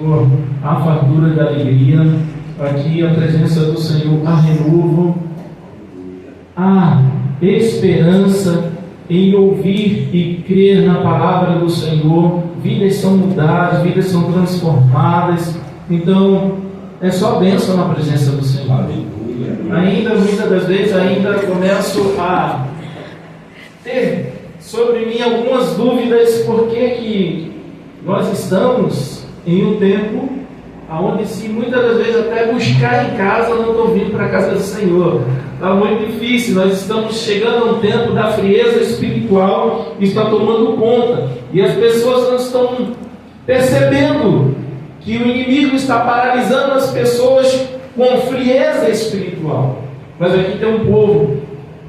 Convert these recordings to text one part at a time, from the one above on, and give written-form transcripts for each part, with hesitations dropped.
Senhor há fartura de alegria, aqui a presença do Senhor há renovo, há esperança em ouvir e crer na palavra do Senhor. Vidas são mudadas, vidas são transformadas. Então é só bênção na presença do Senhor. Ainda, muitas das vezes, começo a ter sobre mim algumas dúvidas, porque nós estamos em um tempo onde, se muitas das vezes até buscar em casa, eu não estou vindo para a casa do Senhor. Está muito difícil. Nós estamos chegando a um tempo da frieza espiritual que está tomando conta, e as pessoas não estão percebendo que o inimigo está paralisando as pessoas com frieza espiritual. Mas aqui tem um povo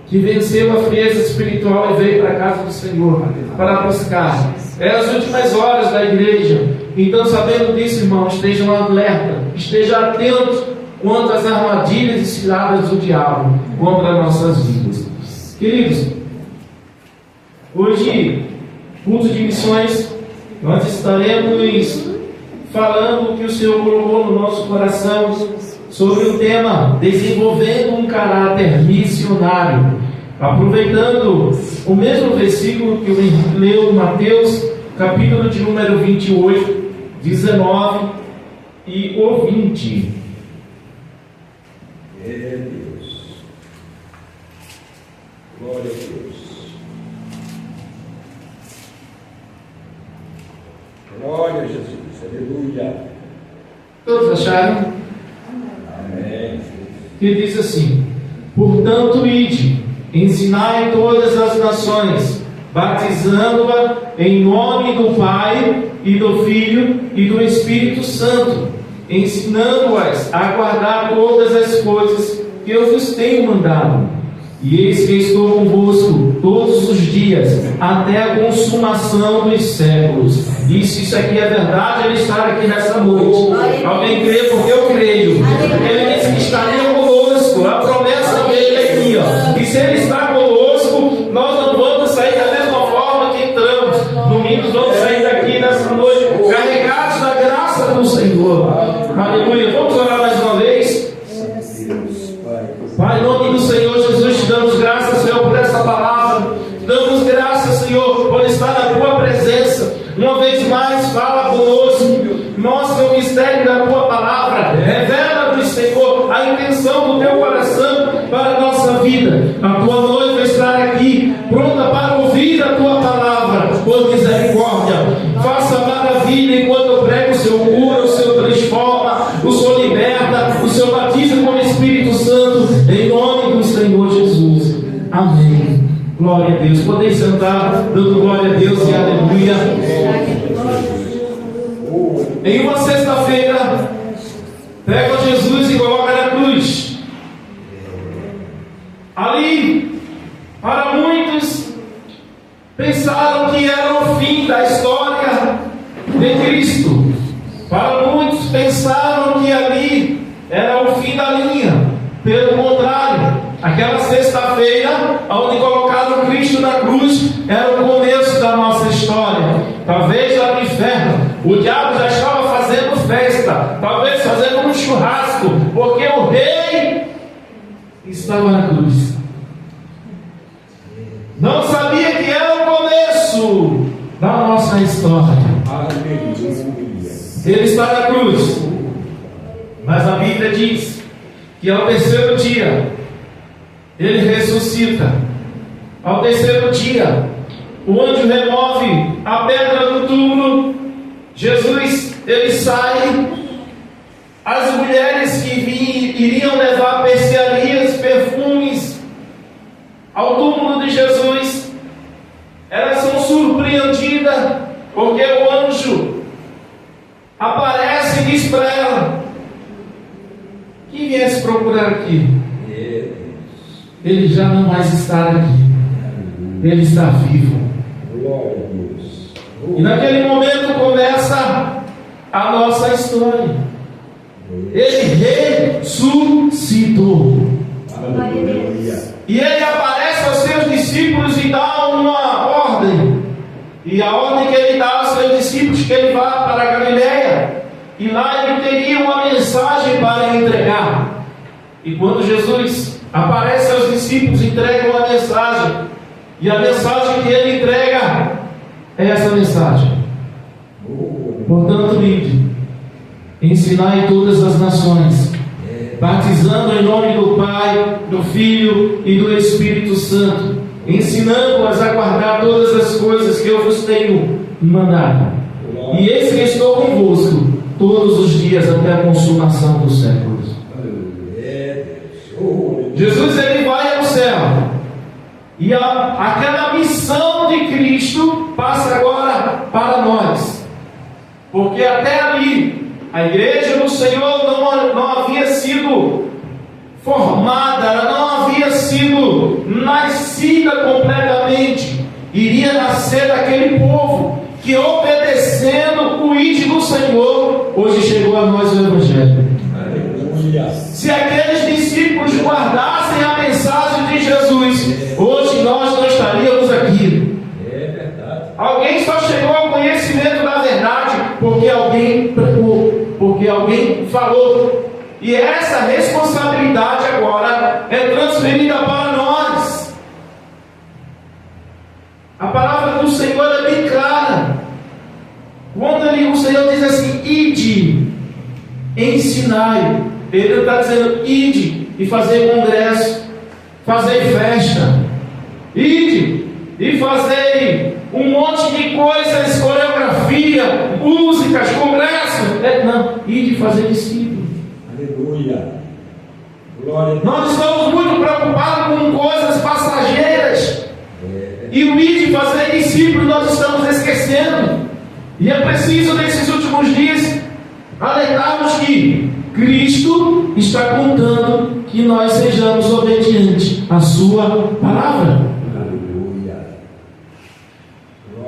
que venceu a frieza espiritual e veio para a casa do Senhor para buscar. É as últimas horas da igreja. Então, sabendo disso, irmãos, estejam alerta, estejam atentos quanto às armadilhas e ciladas do diabo contra nossas vidas. Queridos, hoje, culto de missões, nós estaremos falando o que o Senhor colocou no nosso coração sobre o tema desenvolvendo um caráter missionário, aproveitando o mesmo versículo que eu leu em Mateus, capítulo de número 28, 19 e o 20. É Deus. Glória a Deus. Glória a Jesus. Aleluia. Todos acharam? Amém. Que diz assim: portanto, ide, ensinai todas as nações, batizando-a em nome do Pai e do Filho e do Espírito Santo, ensinando-as a guardar todas as coisas que eu vos tenho mandado. E eis que estou convosco todos os dias, até a consumação dos séculos. E se isso aqui é verdade, ele estará aqui nessa noite. Alguém crê? Porque eu creio. Ele disse que estaria conosco. A promessa dele é aqui, ó. E se ele está conosco, nós não vamos sair da mesma forma que entramos. Domingos vamos sair daqui nessa noite carregados da graça do Senhor. Aleluia. Vamos orar mais uma vez. Pai, em nome do Senhor Jesus, te damos graças, Senhor, por essa palavra. Te damos graças, Senhor, por estar na tua presença. Uma vez mais, fala conosco, mostra o mistério da tua palavra, revela-nos, Senhor, a intenção do teu coração para a nossa vida. A tua noiva está aqui, pronta para ouvir a tua palavra, por misericórdia. Faça maravilha enquanto eu prego. O Senhor cura, o Senhor transforma, o Senhor liberta, o Senhor batiza com o Espírito Santo, em nome do Senhor Jesus. Amém. Glória a Deus. Podeis sentar, dando glória a Deus e aleluia. Em uma sexta-feira, pega Jesus e coloca na cruz. Ali, para muitos, pensaram que era o fim da história de Cristo. Para muitos, pensaram que ali era o fim da linha. Pelo contrário, aquela sexta-feira, onde colocaram Cristo na cruz, era o começo da nossa história. Talvez lá no inferno, o diabo já estava fazendo festa, talvez fazendo um churrasco, porque o rei estava na cruz. Não sabia que era o começo da nossa história. Ele está na cruz, mas a Bíblia diz que ao terceiro dia ele ressuscita. Ao terceiro dia, o anjo remove a pedra do túmulo. Jesus, ele sai. As mulheres que iriam levar especiarias, perfumes ao túmulo de Jesus, elas são surpreendidas, porque o anjo aparece e diz para ela: quem viesse procurar aqui? Ele já não mais está aqui. Ele está vivo. E naquele momento começa a nossa história. Ele ressuscitou. E ele aparece aos seus discípulos e dá uma ordem. E a ordem que ele dá aos seus discípulos, que ele vá para a Galileia, e lá ele teria uma mensagem para entregar. E quando Jesus aparece aos discípulos, entrega uma mensagem, e a mensagem que ele entrega é essa mensagem: portanto, ide, ensinai todas as nações, batizando em nome do Pai, do Filho e do Espírito Santo, ensinando-as a guardar todas as coisas que eu vos tenho mandado. E eis que estou convosco todos os dias até a consumação dos séculos. Jesus, ele vai ao céu, e aquela missão de Cristo passa agora para nós, porque até ali a igreja do Senhor não havia sido formada, ela não havia sido nascida completamente. Iria nascer daquele povo que, obedecendo o ide do Senhor, hoje chegou a nós o Evangelho. Aleluia. Se aqueles discípulos guardassem a mensagem de Jesus, hoje nós não estaríamos aqui. É verdade. Alguém só chegou ao conhecimento da verdade porque alguém pregou, porque alguém falou. E essa responsabilidade agora é transferida para nós. A palavra do Senhor é bem clara. Quando o Senhor diz assim: ide, ensinai, Ele não está dizendo ide e fazer congresso, fazer festa, ide e fazer um monte de coisas, coreografia, músicas, congresso. Não, ide fazer discípulo. Aleluia. Glória. Nós estamos muito preocupados com coisas passageiras. E o ide fazer discípulos nós estamos esquecendo. E é preciso, nesses últimos dias, alertarmos que Cristo está contando que nós sejamos obedientes à sua palavra. Aleluia.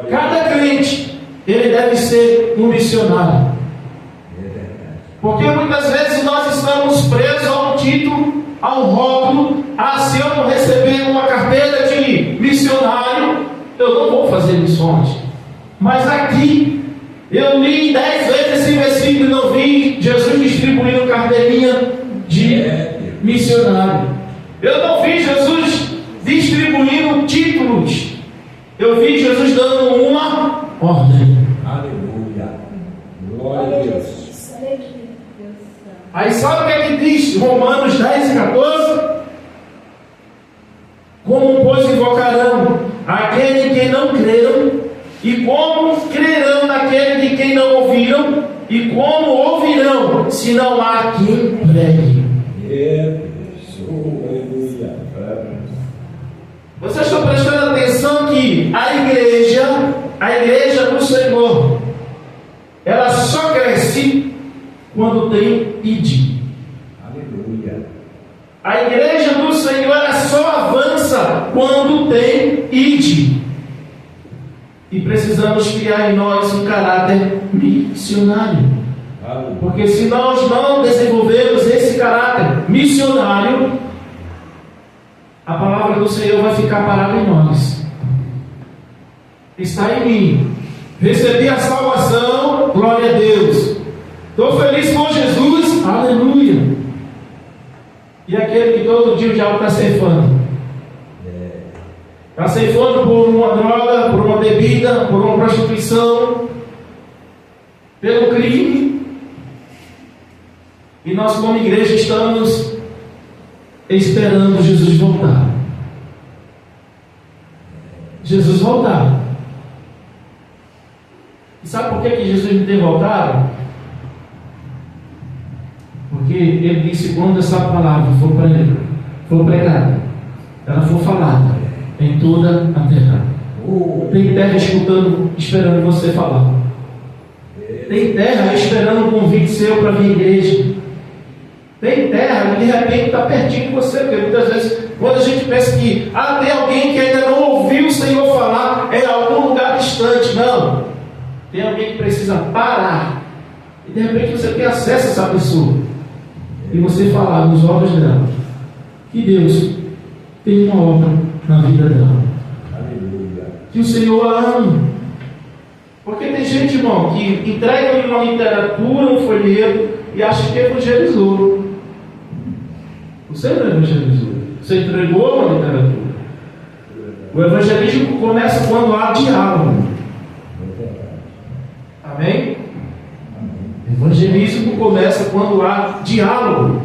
Cada crente, ele deve ser um missionário. Porque muitas vezes nós estamos presos a um título, a um rótulo. Se eu não receber uma carteira de missionário, eu não vou fazer missões. Mas aqui, eu li 10 vezes esse versículo e não vi Jesus distribuindo carteirinha de missionário. Eu não vi Jesus distribuindo títulos. Eu vi Jesus dando uma ordem. Aleluia. Glória a Deus. Aí sabe o que é que diz Romanos 10 e 14? Como, pois, invocarão aquele em quem não creram? E como crerão naquele de quem não ouviram? E como ouvirão, se não há quem pregue? Vocês estão prestando atenção que a igreja do Senhor, ela só cresce quando tem ide. Aleluia. A igreja do Senhor, ela só avança quando tem ide. E precisamos criar em nós um caráter missionário. Aleluia. Porque se nós não desenvolvermos esse caráter missionário, a palavra do Senhor vai ficar parada em nós. Está em mim. Recebi a salvação, glória a Deus. Estou feliz com Jesus, aleluia. E aquele que todo dia o diabo está ceifando. Está ceifando por uma droga, por uma bebida, por uma prostituição, pelo crime. E nós, como igreja, estamos esperando Jesus voltar. Jesus voltar. E sabe por que Jesus não tem voltado? Porque ele disse: quando essa palavra for pregada, ela for falada em toda a terra. Tem terra escutando, esperando você falar. Tem terra esperando um convite seu para vir à igreja. Tem terra que de repente está pertinho de você, porque muitas vezes, quando a gente pensa que tem alguém que ainda não ouviu o Senhor falar, é em algum lugar distante. Não. Tem alguém que precisa parar. E de repente você tem acesso a essa pessoa. E você falar nos olhos dela que Deus tem uma obra na vida dela. Aleluia. Que o Senhor a ama. Porque tem gente, irmão, que entrega uma literatura, um folheto e acha que evangelizou. Você não evangelizou. Você entregou uma literatura. O evangelismo começa quando há diálogo. Amém? O evangelismo começa quando há diálogo.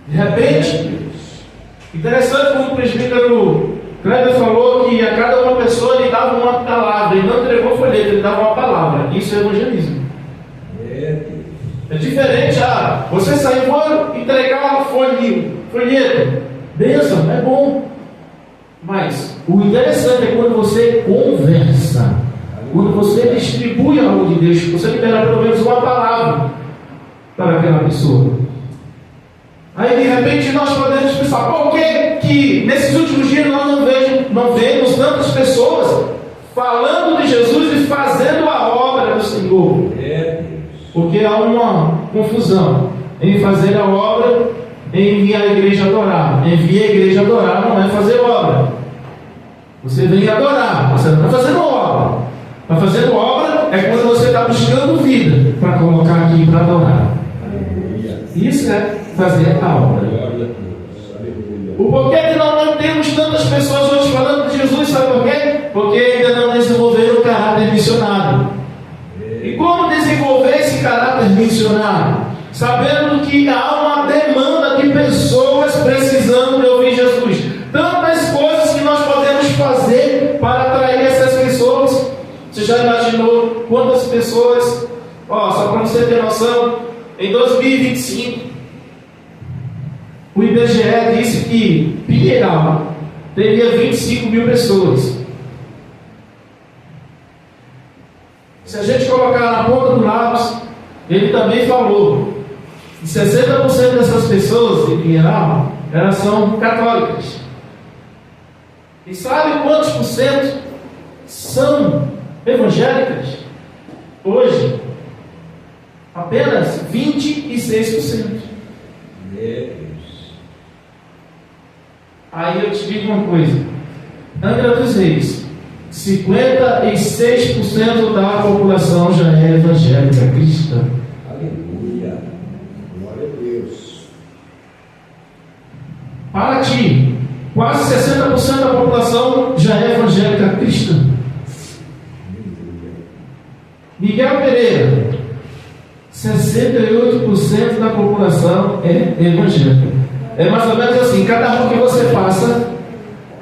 De repente, interessante como o presbítero Kleber falou que a cada uma pessoa ele dava uma palavra, ele não entregou folheto, ele dava uma palavra. Isso é evangelismo. É diferente, você saiu, vou entregar um folheto. Bênção, é bom. Mas o interessante é quando você conversa, quando você distribui algo de Deus, você libera pelo menos uma palavra para aquela pessoa. Aí de repente nós podemos pensar, por que nesses últimos dias nós não vemos tantas pessoas falando de Jesus e fazendo a obra do Senhor? Porque há uma confusão em fazer a obra, em vir à igreja adorar. Em vir à igreja adorar não é fazer obra. Você vem adorar, você não está fazendo obra. Está fazendo obra é quando você está buscando vida para colocar aqui para adorar. Isso é fazer a obra. O porquê que nós não temos tantas pessoas hoje falando de Jesus, sabe por quê? Porque ainda não desenvolveram o caráter missionário. E como desenvolver esse caráter missionário? Sabendo que há uma demanda de pessoas precisando de ouvir Jesus. Tantas coisas que nós podemos fazer para atrair essas pessoas. Você já imaginou quantas pessoas? Só para você ter noção, em 2025, o IBGE disse que Pinheiral teria 25 mil pessoas. Se a gente colocar na ponta do lápis, ele também falou que 60% dessas pessoas de Pinheiral, elas são católicas. E sabe quantos por cento são evangélicas? Hoje, apenas 26%. Aí eu te digo uma coisa: Angra dos Reis, 56% da população já é evangélica cristã. Aleluia. Glória a Deus. Paraty, quase 60% da população já é evangélica cristã. Miguel Pereira, 68% da população é evangélica. É mais ou menos assim: cada rua que você passa,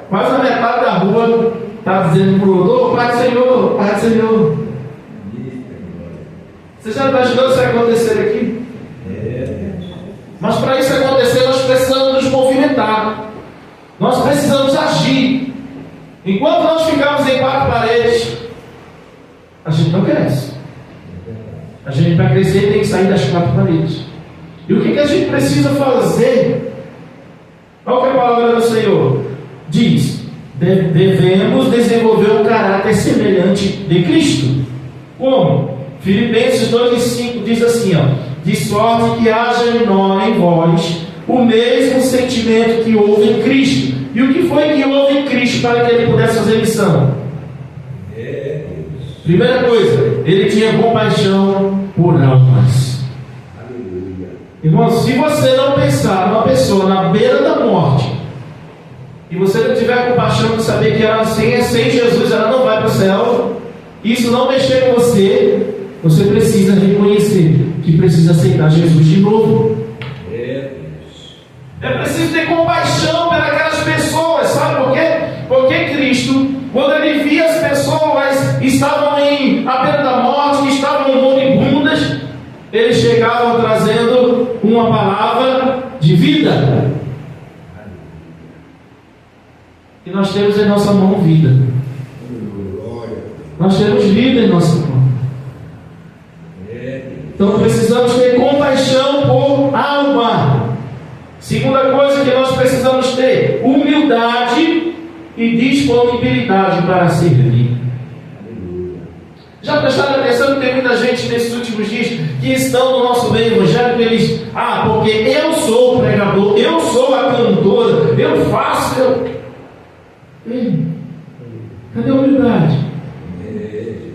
quase a metade da rua está dizendo para o outro: Pai do Senhor, Pai do Senhor. Você já imaginou isso acontecer aqui? Mas para isso acontecer, nós precisamos nos movimentar. Nós precisamos agir. Enquanto nós ficamos em quatro paredes, a gente não cresce. A gente, para crescer, tem que sair das quatro paredes. E o que a gente precisa fazer? Olha o que a palavra do Senhor diz: devemos desenvolver um caráter semelhante de Cristo. Como? Filipenses 2,5 diz assim: de sorte que haja em vós o mesmo sentimento que houve em Cristo. E o que foi que houve em Cristo para que ele pudesse fazer missão? Primeira coisa, ele tinha compaixão por almas. Irmão, se você não pensar numa pessoa na beira da morte, e você não tiver compaixão de saber que ela sem Jesus ela não vai para o céu, isso não mexer com você, você precisa reconhecer que precisa aceitar Jesus de novo. É preciso ter compaixão por aquelas pessoas, sabe por quê? Porque Cristo, quando ele via as pessoas estavam à beira da morte, que estavam moribundas, ele chegava trazendo uma palavra de vida. E nós temos em nossa mão vida. Nós temos vida em nossa mão. Então precisamos ter compaixão por alma. Segunda coisa que nós precisamos ter: humildade e disponibilidade para servir. Já prestaram atenção que tem muita gente nesses últimos dias que estão no nosso meio evangélico, eles, porque eu sou o pregador, eu sou a cantora, eu faço, Ei, cadê a humildade?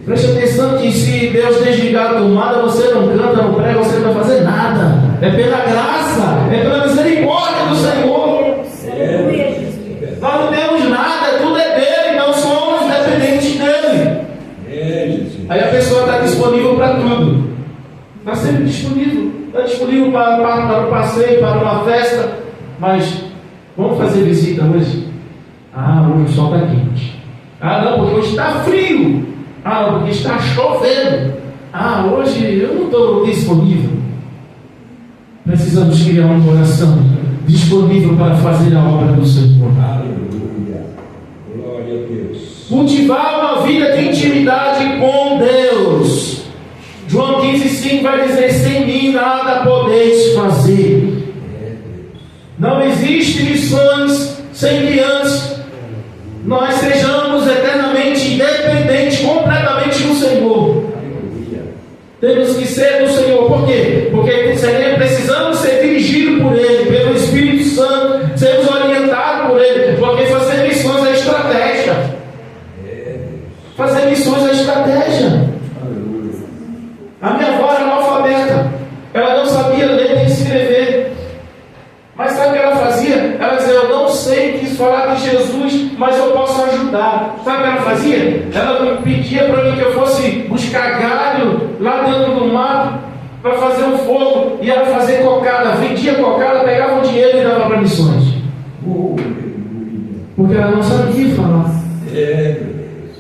Preste atenção que se Deus desligar a tomada, você não canta, não prega, você não vai fazer nada. É pela graça, é pela misericórdia do Senhor. Nós não temos nada, tudo é dele, não somos dependentes dele. Aí a pessoa está disponível para tudo. Está sempre disponível. Está disponível para um passeio, para uma festa. Mas vamos fazer visita hoje? Ah, hoje o sol está quente. Ah, não, porque hoje está frio. Ah, não, porque está chovendo. Ah, hoje eu não estou disponível. Precisamos criar um coração disponível para fazer a obra do Senhor. Aleluia. Glória a Deus. Cultivar uma vida de intimidade com Deus. João 15,5 vai dizer: sem mim nada podeis fazer. Não existe missões sem que antes nós sejamos eternamente independentes, completamente do Senhor. Temos que ser do Senhor. Por quê? Porque precisamos ser dirigidos por Ele, pelo Espírito Santo, sermos orientados por Ele, porque fazer missões é estratégia. Fazer missões é estratégia. A minha avó era analfabeta, ela não sabia ler nem escrever. Mas sabe o que ela fazia? Ela dizia: eu não sei quis falar de Jesus, mas eu posso ajudar. Sabe o que ela fazia? Ela pedia para mim que eu fosse buscar galho lá dentro do mato para fazer um fogo, e ela fazia cocada, vendia cocada, pegava o dinheiro e dava para missões. Porque ela não sabia falar. É, meu Deus.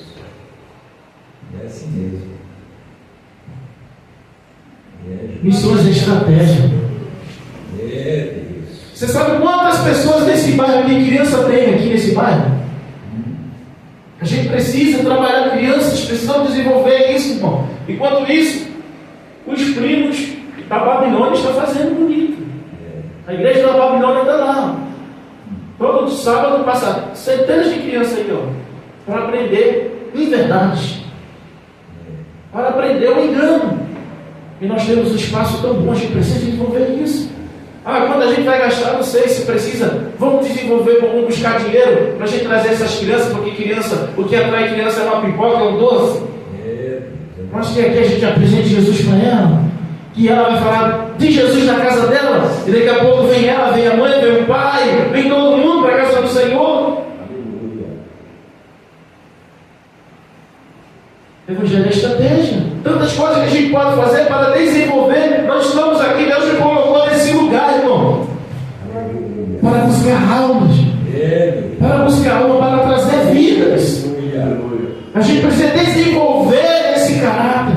É assim mesmo. Missões é estratégia. É, Deus. Você sabe quantas pessoas nesse bairro aqui, criança tem aqui nesse bairro? A gente precisa trabalhar crianças, precisamos desenvolver isso, irmão. Enquanto isso, os primos da Babilônia estão fazendo bonito. A igreja da Babilônia está lá. Todo sábado passa centenas de crianças aí, ó, para aprender em verdade, para aprender o engano. E nós temos um espaço tão bom, a gente precisa desenvolver isso. Ah, quando a gente vai gastar, não sei se precisa. Vamos desenvolver, vamos buscar dinheiro para a gente trazer essas crianças, porque criança, o que atrai criança é uma pipoca, é um doce. Mas que aqui a gente apresente Jesus para ela, que ela vai falar de Jesus na casa dela, e daqui a pouco vem ela, vem a mãe, vem o pai, vem todo mundo para a casa do Senhor. Evangelho é estratégia. Tantas coisas que a gente pode fazer para desenvolver. Nós estamos aqui, Deus nos colocou nesse lugar, irmão, para buscar almas, para buscar alma, para trazer vidas. A gente precisa desenvolver esse caráter.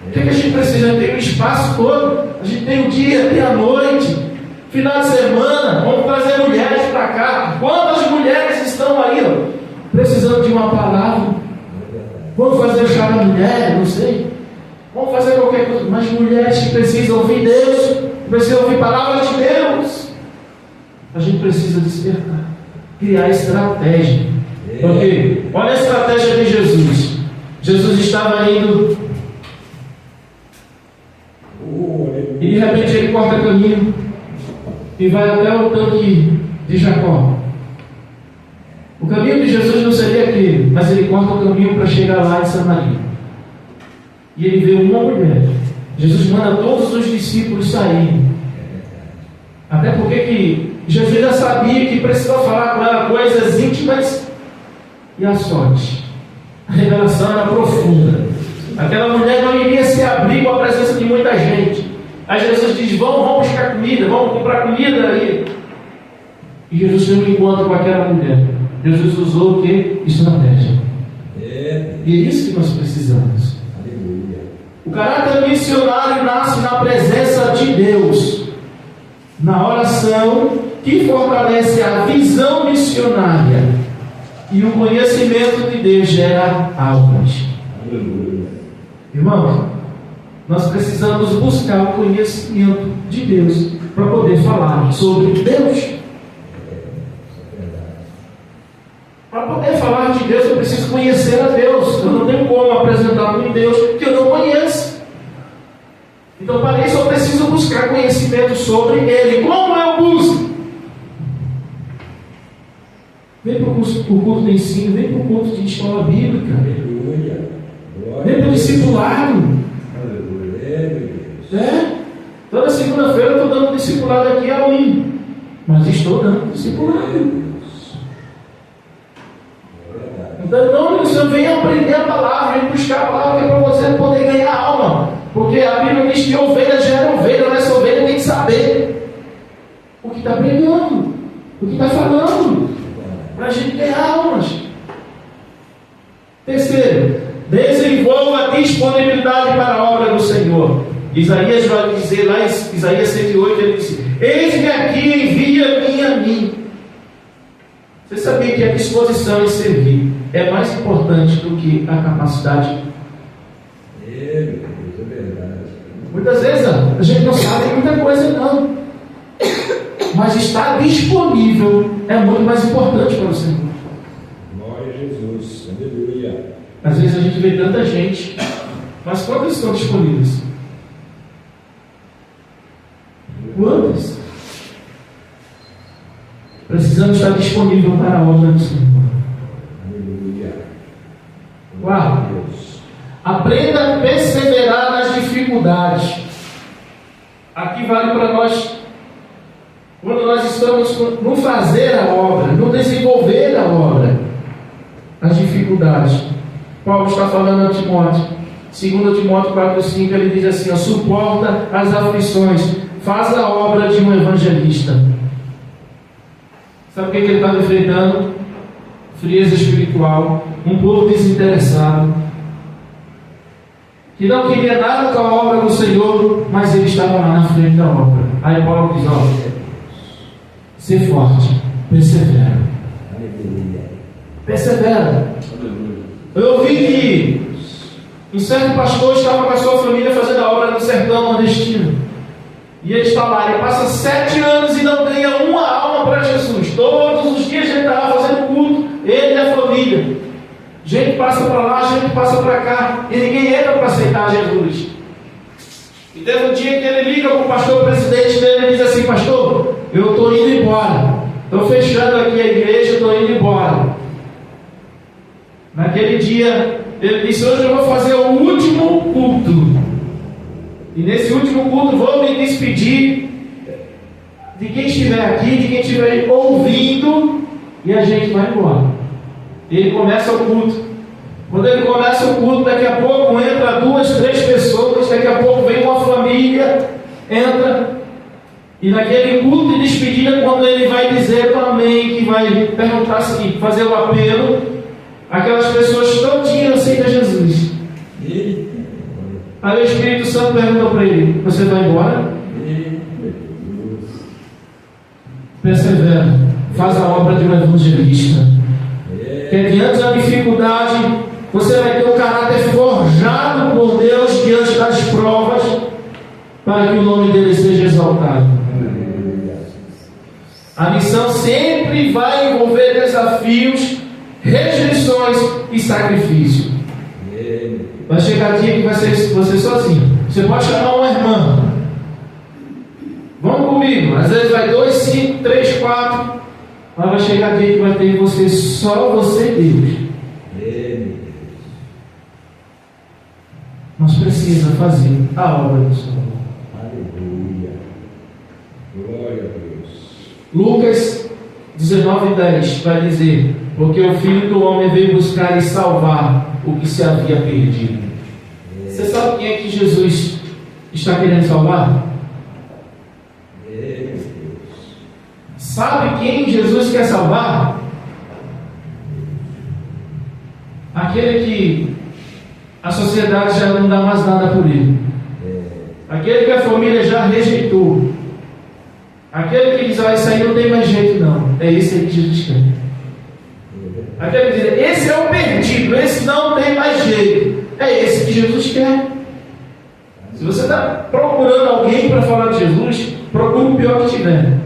O que a gente precisa? Ter um espaço todo. A gente tem o dia, tem a noite, final de semana. Vamos trazer mulheres para cá. Quantas mulheres estão aí, ó, precisando de uma palavra? Vamos fazer o chá da mulher, não sei. Vamos fazer qualquer coisa. Mas mulheres que precisam ouvir Deus, precisam ouvir palavras de Deus. A gente precisa despertar, criar estratégia. Porque olha a estratégia de Jesus. Jesus estava indo e de repente ele corta caminho e vai até o tanque de Jacó. O caminho de Jesus não seria aquele, mas ele corta o caminho para chegar lá em Samaria. E ele vê uma mulher. Jesus manda todos os discípulos saírem. Até porque que Jesus já sabia que precisava falar com ela coisas íntimas e a sorte. A revelação era profunda. Aquela mulher não iria se abrir com a presença de muita gente. Aí Jesus diz: vamos buscar comida, vamos comprar comida aí. E Jesus teve um encontro com aquela mulher. Jesus usou o que? Estratégia. E é isso que nós precisamos. O caráter missionário nasce na presença de Deus, na oração que fortalece a visão missionária, e o conhecimento de Deus gera almas. Irmão, nós precisamos buscar o conhecimento de Deus para poder falar sobre Deus. Para poder falar de Deus, eu preciso conhecer a Deus. Eu não tenho como apresentar um Deus que eu não conheço. Então, para isso, eu preciso buscar conhecimento sobre Ele. Como eu busco? Vem para o culto de ensino, vem para o culto de escola bíblica. Vem para o discipulado. Toda segunda-feira eu estou dando discipulado aqui ao IN, mas estou dando discipulado. Então, não, você vem aprender a palavra, vem buscar a palavra, que é para você poder ganhar alma. Porque a Bíblia diz que ovelha gera ovelha, mas essa ovelha tem que saber o que está pregando, o que está falando, para a gente ganhar almas. Terceiro, desenvolva a disponibilidade para a obra do Senhor. Isaías vai dizer lá em Isaías 108, ele diz: eis-me aqui, envia-me a mim. Você sabia que a disposição em servir é mais importante do que a capacidade? É verdade. Muitas vezes a gente não sabe muita coisa não, mas estar disponível é muito mais importante para o Senhor. Glória a Jesus, aleluia. Às vezes a gente vê tanta gente, mas quantos estão disponíveis? Quantos? Precisamos estar disponível para a obra do Senhor. Aleluia. Quarto, aprenda a perseverar nas dificuldades. Aqui vale para nós, quando nós estamos no fazer a obra, no desenvolver a obra, as dificuldades. Paulo está falando a Timóteo, 2 Timóteo 4,5, ele diz assim: ó, suporta as aflições, faz a obra de um evangelista. Sabe o que ele estava enfrentando? Frieza espiritual, um povo desinteressado, que não queria nada com a obra do Senhor, mas ele estava lá na frente da obra. Aí Paulo diz: ó, ser forte, persevera. Persevera. Eu ouvi que um certo pastor estava com a sua família fazendo a obra no sertão nordestino. E ele está lá, ele passa 7 anos e não ganha uma alma para Jesus. Todos os dias ele estava fazendo culto, ele e a família. Gente passa para lá, gente passa para cá, e ninguém entra para aceitar Jesus. E teve um dia que ele liga para o pastor presidente dele e diz assim: pastor, eu estou indo embora, estou fechando aqui a igreja, estou indo embora. Naquele dia, ele disse: hoje eu vou fazer o último culto. E nesse último culto vou me despedir de quem estiver aqui, de quem estiver ouvindo, e a gente vai embora. Ele começa o culto. Quando ele começa o culto, daqui a pouco entra 2, 3 pessoas, daqui a pouco vem uma família, entra. E naquele culto de despedida, quando ele vai dizer o amém, que vai perguntar assim, fazer o apelo, aquelas pessoas todinhas aceitam Jesus. Aí o Espírito Santo perguntou para ele: você vai embora? Persevera, faz a obra de um evangelista. Que diante da dificuldade, você vai ter um caráter forjado por Deus diante das provas, para que o nome dele seja exaltado. A missão sempre vai envolver desafios, rejeições e sacrifício. Vai chegar dia que vai ser você sozinho. Você pode chamar uma irmã, vamos comigo. Às vezes vai 2, 5, 3, 4, mas vai chegar dia que vai ter você, só você e Deus. Mas precisa fazer a obra do Senhor. Aleluia. Glória a Deus. Lucas 19:10 vai dizer: porque o Filho do Homem veio buscar e salvar o que se havia perdido. Você sabe quem é que Jesus está querendo salvar? Sabe quem Jesus quer salvar? Aquele que a sociedade já não dá mais nada por ele, aquele que a família já rejeitou, aquele que diz: ah, isso aí não tem mais jeito não. É esse aí que Jesus quer. Aquele que diz: esse é o perdido, esse não tem mais jeito. É esse que Jesus quer. Se você está procurando alguém para falar de Jesus, procure o pior que tiver.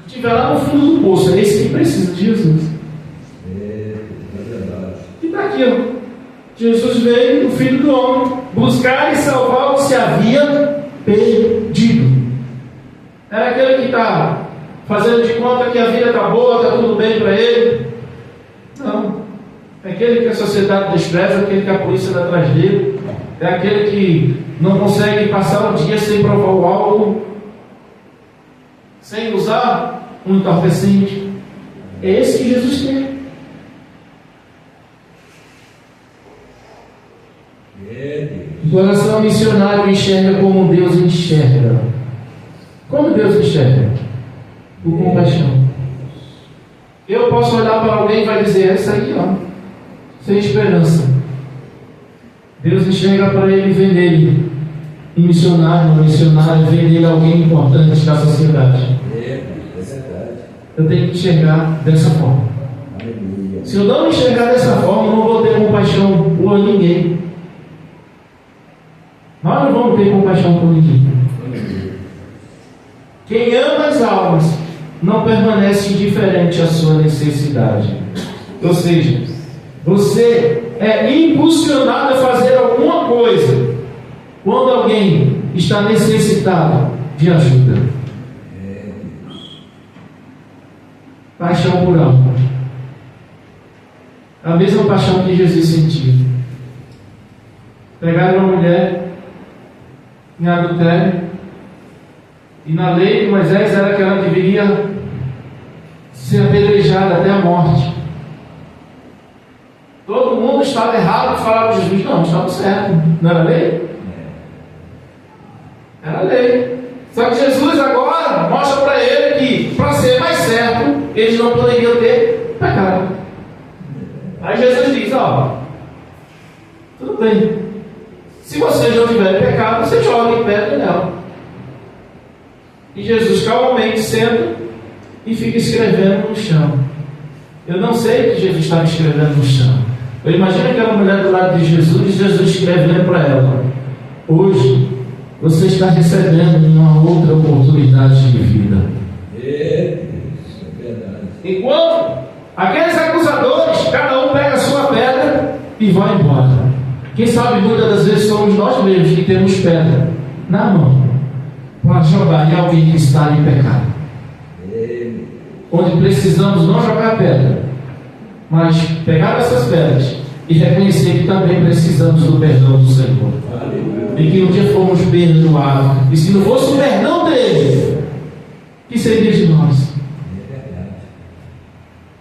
Se estiver lá no fundo do poço, é esse que precisa de Jesus. E está aqui, ó. Jesus veio, o Filho do Homem, buscar e salvar o que se havia perdido. Era aquele que está fazendo de conta que a vida está boa, está tudo bem para ele. Não. É aquele que a sociedade despreza, aquele que a polícia está atrás dele, é aquele que não consegue passar um dia sem provar o álcool, sem usar um entorpecente. É esse que Jesus quer. O coração missionário enxerga como Deus enxerga. Como Deus enxerga? Por compaixão. Eu posso olhar para alguém e vai dizer, essa aí, ó, sem esperança. Deus enxerga para ele e vê nele um missionário, uma missionária, vê nele alguém importante da sociedade. É verdade. Eu tenho que enxergar dessa forma. Aleluia. Se eu não enxergar dessa forma, eu não vou ter compaixão por ninguém. Nós não vamos ter compaixão por ninguém. Quem ama as almas não permanece indiferente à sua necessidade. Ou seja, você é impulsionado a fazer alguma coisa quando alguém está necessitado de ajuda. Paixão por alma. A mesma paixão que Jesus sentiu. Pegaram uma mulher em adultério, e na lei de Moisés era que ela deveria ser apedrejada até a morte. Todo mundo estava errado de falar com Jesus. Não, estava certo. Não era lei? Era lei. Só que Jesus agora mostra para ele que, para ser mais certo, eles não poderiam ter pecado. Aí Jesus diz, ó, tudo bem. Se vocês não tiverem pecado, você joga em pedra nela. E Jesus calmamente senta e fica escrevendo no chão. Eu não sei o que Jesus estava escrevendo no chão. Eu imagino aquela mulher do lado de Jesus e Jesus escrevendo para ela: hoje você está recebendo uma outra oportunidade de vida. Isso é verdade. Enquanto aqueles acusadores, cada um pega a sua pedra e vai embora. Quem sabe muitas das vezes somos nós mesmos que temos pedra na mão para jogar em alguém que está em pecado. Onde precisamos não jogar pedra, mas pegar essas pedras e reconhecer que também precisamos do perdão do Senhor. E que um dia fomos perdoados. E se não fosse o perdão dele, que seria de nós?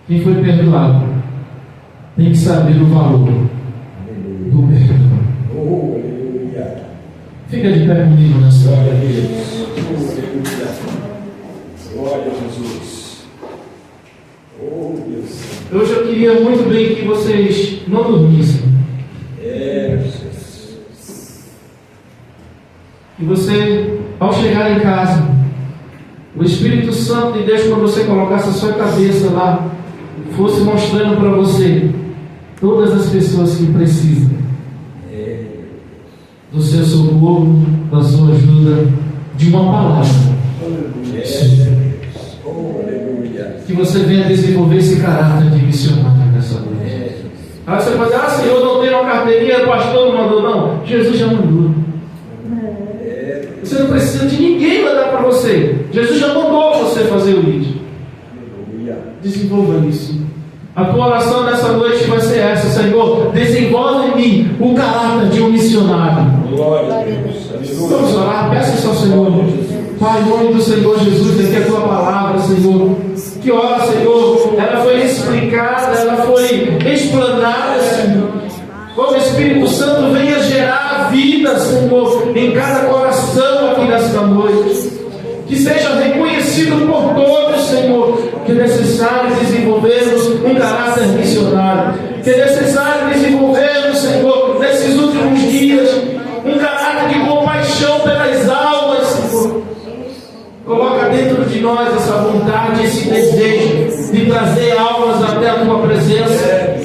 Quem foi perdoado tem que saber o valor do perdão. Fica de pé comigo nessa hora. Glória a Jesus. Oh, Deus. Hoje eu queria muito bem que vocês não dormissem. Que você, ao chegar em casa, o Espírito Santo de Deus, quando você colocasse a sua cabeça lá, fosse mostrando para você todas as pessoas que precisam do seu socorro, da sua ajuda, de uma palavra. Que você venha desenvolver esse caráter de missionário nessa noite. Aí você pode dizer, Senhor, não tenho uma carteirinha, o pastor não mandou. Não, Jesus já mandou. Você não precisa de ninguém mandar para você. Jesus já mandou você fazer o lead. Desenvolva isso. A tua oração nessa noite vai ser essa: Senhor, desenvolve em mim o caráter de um missionário. Glória a Deus. Vamos orar, peça isso ao Senhor. Pai, em nome do Senhor Jesus, aqui é a tua palavra, Senhor. Que hora, Senhor, ela foi explicada, ela foi explanada, Senhor. Como o Espírito Santo venha gerar vida, Senhor, em cada coração aqui nesta noite. Que seja reconhecido por todos, Senhor, que é necessário desenvolvermos um caráter missionário. Que é necessário desenvolvermos, Senhor, nesses últimos dias, um caráter de compaixão pelas almas, Senhor. Coloca dentro de nós essa vontade, esse desejo de trazer almas até a tua presença,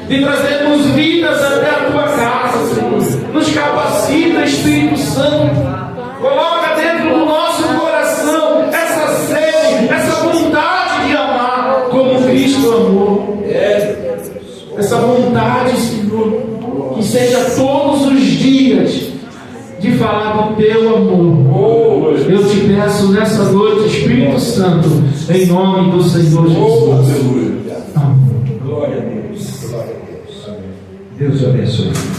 de trazermos vidas até a tua casa, Senhor. Nos capacita, Espírito Santo. Coloca dentro do nosso coração essa sede, essa vontade de amar como Cristo amou. Essa vontade, Senhor, que seja todos os dias de falar do teu amor. Eu te peço nessa noite, Espírito Santo, em nome do Senhor Jesus. Glória a Deus. Glória a Deus. Deus te abençoe.